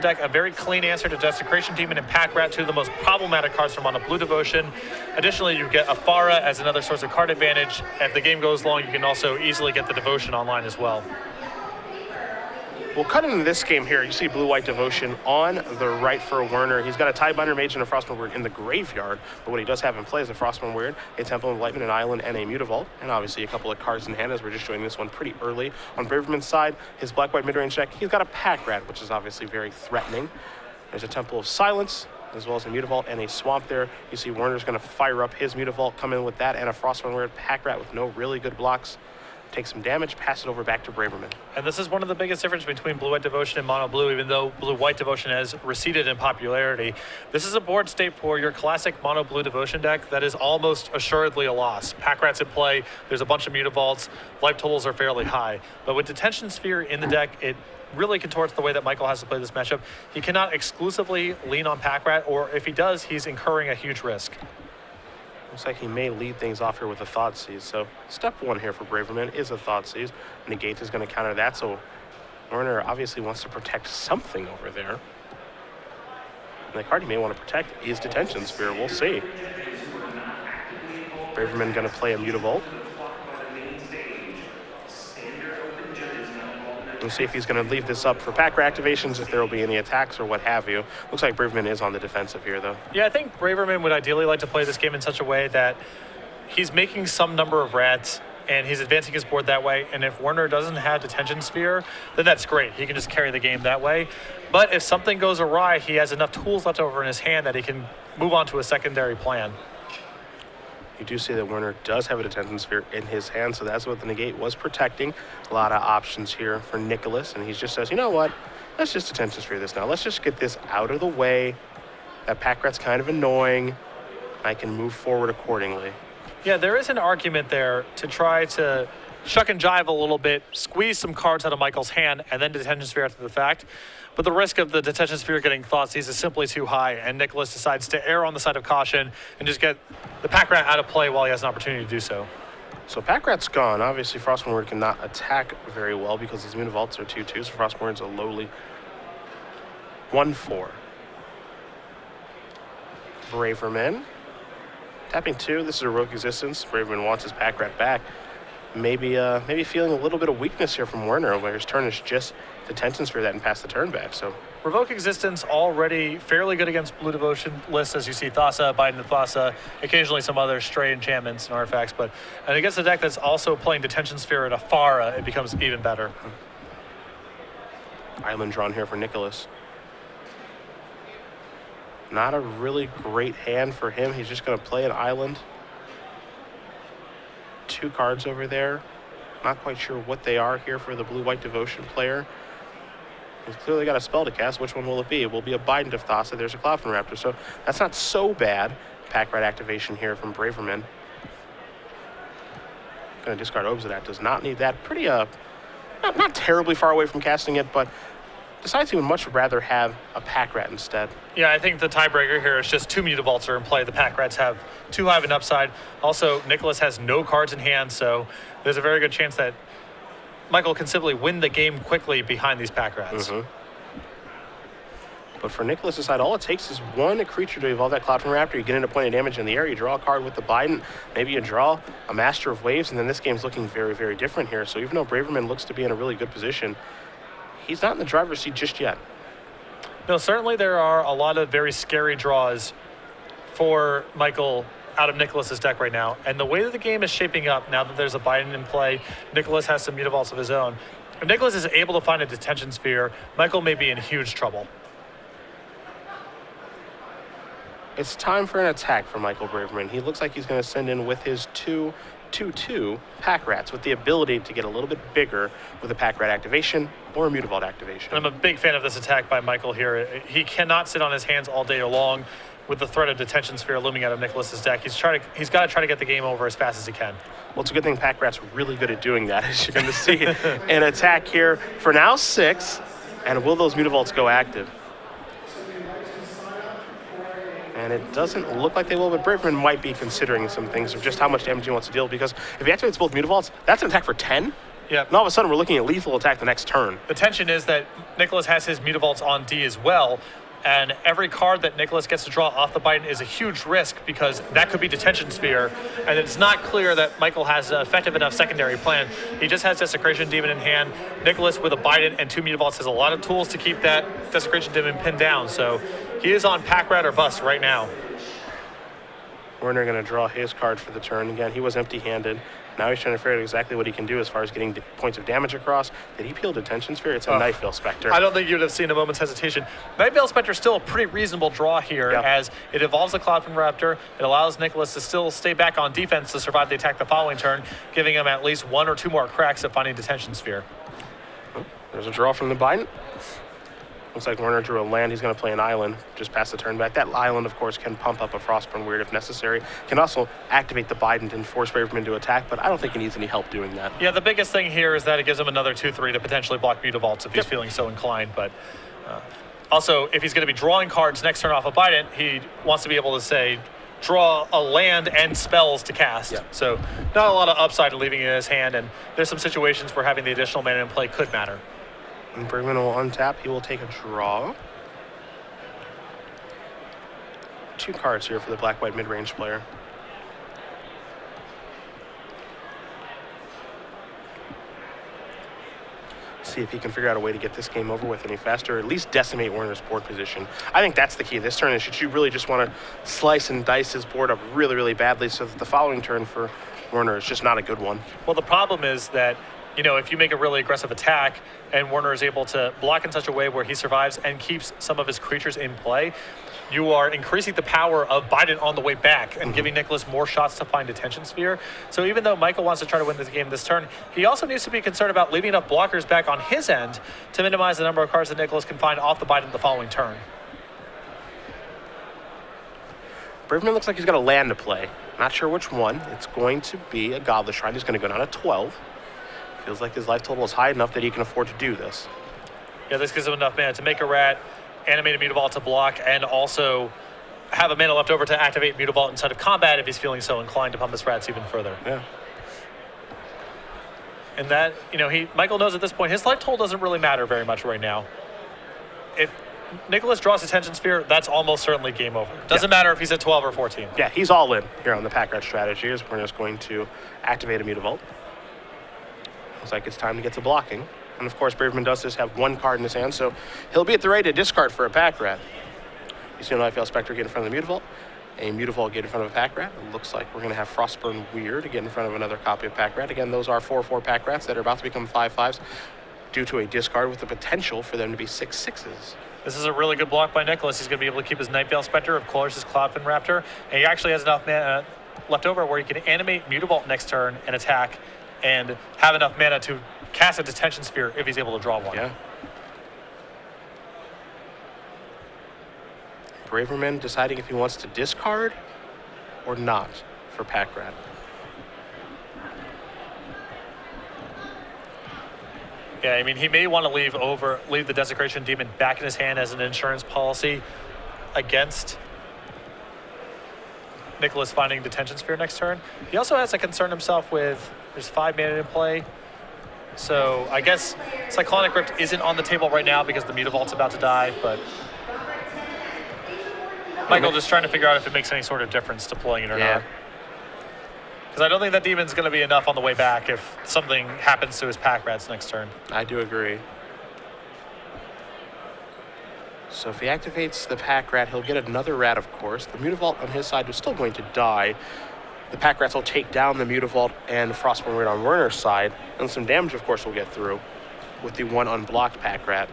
deck, a very clean answer to Desecration Demon and Pack Rat, two of the most problematic cards from Mono Blue Devotion. Additionally, you get Afara as another source of card advantage. If the game goes long, you can also easily get the Devotion online as well. We'll cut into this game here. You see Blue-White Devotion on the right for Werner. He's got a Tidebinder Mage and a Frostmourne Weird in the graveyard, but what he does have in play is a Frostmourne Weird, a Temple of Enlightenment, an Island, and a Mutavault, and obviously a couple of cards in hand as we're just showing this one pretty early. On Braverman's side, his Black-White mid-range deck, he's got a Pack Rat, which is obviously very threatening. There's a Temple of Silence, as well as a Mutavault and a Swamp there. You see Werner's going to fire up his Mutavault, come in with that, and a Frostmourne Weird Pack Rat with no really good blocks. Take some damage, pass it over back to Braverman. And this is one of the biggest differences between Blue-White Devotion and Mono Blue, even though Blue-White Devotion has receded in popularity. This is a board state for your classic Mono Blue Devotion deck that is almost assuredly a loss. Pack Rat's in play, there's a bunch of Mutavaults, life totals are fairly high. But with Detention Sphere in the deck, it really contorts the way that Michael has to play this matchup. He cannot exclusively lean on Pack Rat, or if he does, he's incurring a huge risk. Looks like he may lead things off here with a Thoughtseize. So step one here for Braverman is a Thoughtseize. Negate is going to counter that. So Werner obviously wants to protect something over there. And the card he may want to protect is Detention Sphere. We'll see. Braverman going to play a Mutavault. We'll see if he's going to leave this up for Pack Rat activations, if there will be any attacks or what have you. Looks like Braverman is on the defensive here, though. Yeah, I think Braverman would ideally like to play this game in such a way that he's making some number of rats and he's advancing his board that way. And if Werner doesn't have Detention Sphere, then that's great. He can just carry the game that way. But if something goes awry, he has enough tools left over in his hand that he can move on to a secondary plan. You do see that Werner does have a Detention Sphere in his hand, so that's what the Negate was protecting. A lot of options here for Nicholas, and he just says, you know what? Let's just Detention Sphere this now. Let's just get this out of the way. That Pack Rat's kind of annoying. I can move forward accordingly. Yeah, there is an argument there to try to shuck and jive a little bit, squeeze some cards out of Michael's hand, and then Detention Sphere after the fact. But the risk of the Detention Sphere getting Thoughtseize is simply too high, and Nicholas decides to err on the side of caution and just get the Pack Rat out of play while he has an opportunity to do so. So Pack Rat's gone. Obviously, Frostmourne Weird cannot attack very well because his Mutavaults are 2/2, so Frostmourne Weird's a lowly 1/4. Braverman. Tapping 2, this is a Rogue Existence. Braverman wants his Pack Rat back. Maybe feeling a little bit of weakness here from Werner, where his turn is just Detention Sphere that and pass the turn back. So Revoke Existence already fairly good against Blue Devotion lists, as you see Thassa, Biden Thassa, occasionally some other stray enchantments and artifacts, and against a deck that's also playing Detention Sphere at Afara, it becomes even better. Island drawn here for Nicholas. Not a really great hand for him. He's just going to play an Island. 2 cards over there. Not quite sure what they are here for the Blue-White Devotion player. He's clearly got a spell to cast. Which one will it be? It will be a Biden of Thassa. There's a Cloudfin Raptor, so that's not so bad. Pack Rat activation here from Braverman. Going to discard Obsidian. Does not need that. Pretty, not terribly far away from casting it, but decides he would much rather have a Pack Rat instead. Yeah, I think the tiebreaker here is just 2 Mutavaults are in play. The Pack Rats have too high of an upside. Also, Nicholas has no cards in hand, so there's a very good chance that Michael can simply win the game quickly behind these Pack Rats. But for Nicholas' side, all it takes is one creature to evolve that Cloudfin Raptor. You get into point of damage in the air, you draw a card with the Biden, maybe you draw a Master of Waves, and then this game's looking very, very different here. So even though Braverman looks to be in a really good position, he's not in the driver's seat just yet. No, certainly there are a lot of very scary draws for Michael out of Nicholas's deck right now. And the way that the game is shaping up, now that there's a Biden in play, Nicholas has some Mutavaults of his own. If Nicholas is able to find a Detention Sphere, Michael may be in huge trouble. It's time for an attack for Michael Braverman. He looks like he's going to send in with his 2/2 Pack Rats with the ability to get a little bit bigger with a Pack Rat activation or a Mutavault activation. I'm a big fan of this attack by Michael here. He cannot sit on his hands all day long with the threat of Detention Sphere looming out of Nicholas's deck. He's got to try to get the game over as fast as he can. Well, it's a good thing Pack Rat's really good at doing that, as you're going to see. An attack here for now 6, and will those Mutavaults go active? And it doesn't look like they will, but Braverman might be considering some things of just how much damage he wants to deal, because if he activates both Mutavaults, that's an attack for 10. Yeah. And all of a sudden, we're looking at lethal attack the next turn. The tension is that Nicholas has his Mutavaults on D as well, and every card that Nicholas gets to draw off the Biden is a huge risk because that could be Detention Sphere, and it's not clear that Michael has an effective enough secondary plan. He just has Desecration Demon in hand. Nicholas with a Biden and 2 Mutavaults has a lot of tools to keep that Desecration Demon pinned down, so he is on pack rat or bust right now. Werner going to draw his card for the turn. Again, he was empty-handed. Now he's trying to figure out exactly what he can do as far as getting points of damage across. Did he peel Detention Sphere? It's a Night Veil Spectre. I don't think you would have seen a moment's hesitation. Night Veil Spectre is still a pretty reasonable draw here as it evolves the Cloudfin Raptor. It allows Nicholas to still stay back on defense to survive the attack the following turn, giving him at least 1 or 2 more cracks at finding Detention Sphere. There's a draw from the Biden. Looks like Werner drew a land. He's going to play an island, just pass the turn back. That island, of course, can pump up a Frostburn Weird if necessary. Can also activate the Biden and force Braverman to attack, but I don't think he needs any help doing that. Yeah, the biggest thing here is that it gives him another 2/3 to potentially block Mutavaults if he's feeling so inclined. But also, if he's going to be drawing cards next turn off of Biden, he wants to be able to, say, draw a land and spells to cast. Yeah. So not a lot of upside to leaving it in his hand, and there's some situations where having the additional mana in play could matter. And Braverman will untap. He will take a draw. 2 cards here for the black-white mid-range player. See if he can figure out a way to get this game over with any faster, or at least decimate Werner's board position. I think that's the key this turn, is that you really just want to slice and dice his board up really, really badly so that the following turn for Werner is just not a good one. Well, the problem is that, you know, if you make a really aggressive attack and Werner is able to block in such a way where he survives and keeps some of his creatures in play, you are increasing the power of Biden on the way back and giving Nicholas more shots to find Detention Sphere. So even though Michael wants to try to win this game this turn, he also needs to be concerned about leaving enough blockers back on his end to minimize the number of cards that Nicholas can find off the Biden the following turn. Braverman looks like he's got a land to play. Not sure which one. It's going to be a Godless Shrine. He's going to go down to 12. Feels like his life total is high enough that he can afford to do this. Yeah, this gives him enough mana to make a rat, animate a Mutavault to block, and also have a mana left over to activate Mutavault inside of combat if he's feeling so inclined to pump his rats even further. Yeah. And that, you know, Michael knows at this point his life total doesn't really matter very much right now. If Nicholas draws Detention Sphere, that's almost certainly game over. Doesn't matter if he's at 12 or 14. Yeah, he's all in here on the pack rat strategy. We're just going to activate a Mutavault. Looks like it's time to get to blocking. And of course, Braverman does just have 1 card in his hand, so he'll be at the ready to discard for a pack rat. You see an Night Veil Spectre get in front of the Mutavault, a Mutavault get in front of a pack rat. It looks like we're going to have Frostburn Weird to get in front of another copy of pack rat. Again, those are 4/4 pack rats that are about to become 5/5s due to a discard with the potential for them to be 6/6s. This is a really good block by Nicholas. He's going to be able to keep his Night Veil Spectre, of course, his Cloudfin Raptor, and he actually has enough mana left over where he can animate Mutavault next turn and attack and have enough mana to cast a Detention Sphere if he's able to draw one. Yeah. Braverman deciding if he wants to discard or not for pack rat. Yeah, I mean, he may want to leave the Desecration Demon back in his hand as an insurance policy against Nicholas finding Detention Sphere next turn. He also has to concern himself with, there's 5 mana in play. So I guess Cyclonic Rift isn't on the table right now because the Mutavault's about to die, but Michael just trying to figure out if it makes any sort of difference deploying it or not. Because I don't think that demon's going to be enough on the way back if something happens to his pack rats next turn. I do agree. So if he activates the pack rat, he'll get another rat, of course. The Mutavault on his side is still going to die. The pack rats will take down the Mutavault and Frostburn Weird on Werner's side, and some damage, of course, will get through with the 1 unblocked pack rat.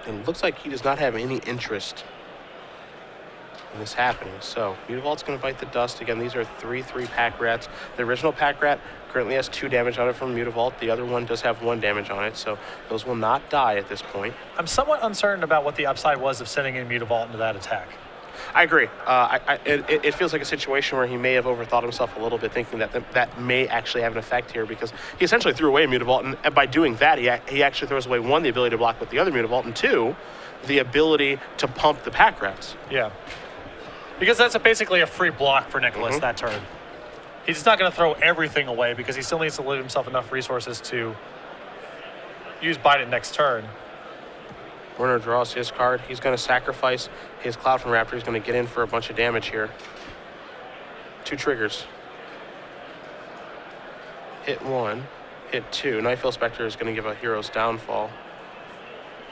And it looks like he does not have any interest in this happening. So Mutavault's going to bite the dust. Again, these are 3/3 pack rats. The original pack rat currently has 2 damage on it from Mutavault. The other one does have 1 damage on it, so those will not die at this point. I'm somewhat uncertain about what the upside was of sending in Mutavault into that attack. I agree. It feels like a situation where he may have overthought himself a little bit, thinking that that may actually have an effect here, because he essentially threw away a Mutavault, and by doing that, he actually throws away 1, the ability to block with the other Mutavault, and 2, the ability to pump the pack rats. Yeah. Because that's basically a free block for Nicholas that turn. He's not going to throw everything away because he still needs to leave himself enough resources to use Bite It next turn. Werner draws his card. He's going to sacrifice his Cloud from Raptor. He's going to get in for a bunch of damage here. 2 triggers. Hit 1, hit 2. Nightfall Spectre is going to give a Hero's Downfall.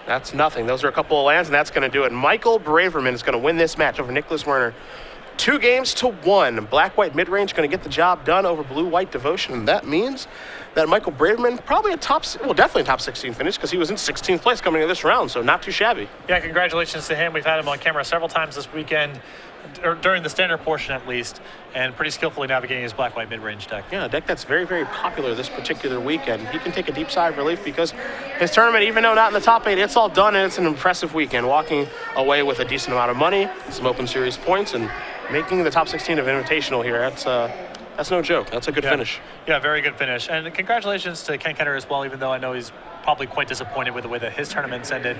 That's nothing. Those are a couple of lands, and that's going to do it. Michael Braverman is going to win this match over Nicholas Werner. 2-1. Black-White mid-range going to get the job done over Blue-White Devotion, and that means that Michael Braverman probably definitely a top 16 finish because he was in 16th place coming into this round, so not too shabby. Yeah, congratulations to him. We've had him on camera several times this weekend, or during the standard portion at least, and pretty skillfully navigating his Black-White mid-range deck. Yeah, a deck that's very, very popular this particular weekend. He can take a deep sigh of relief because his tournament, even though not in the top 8, it's all done, and it's an impressive weekend, walking away with a decent amount of money, some Open Series points, and making the top 16 of Invitational here. That's no joke. That's a good finish. Yeah, very good finish. And congratulations to Ken Kenner as well, even though I know he's probably quite disappointed with the way that his tournament's ended.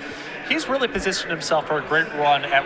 He's really positioned himself for a great run at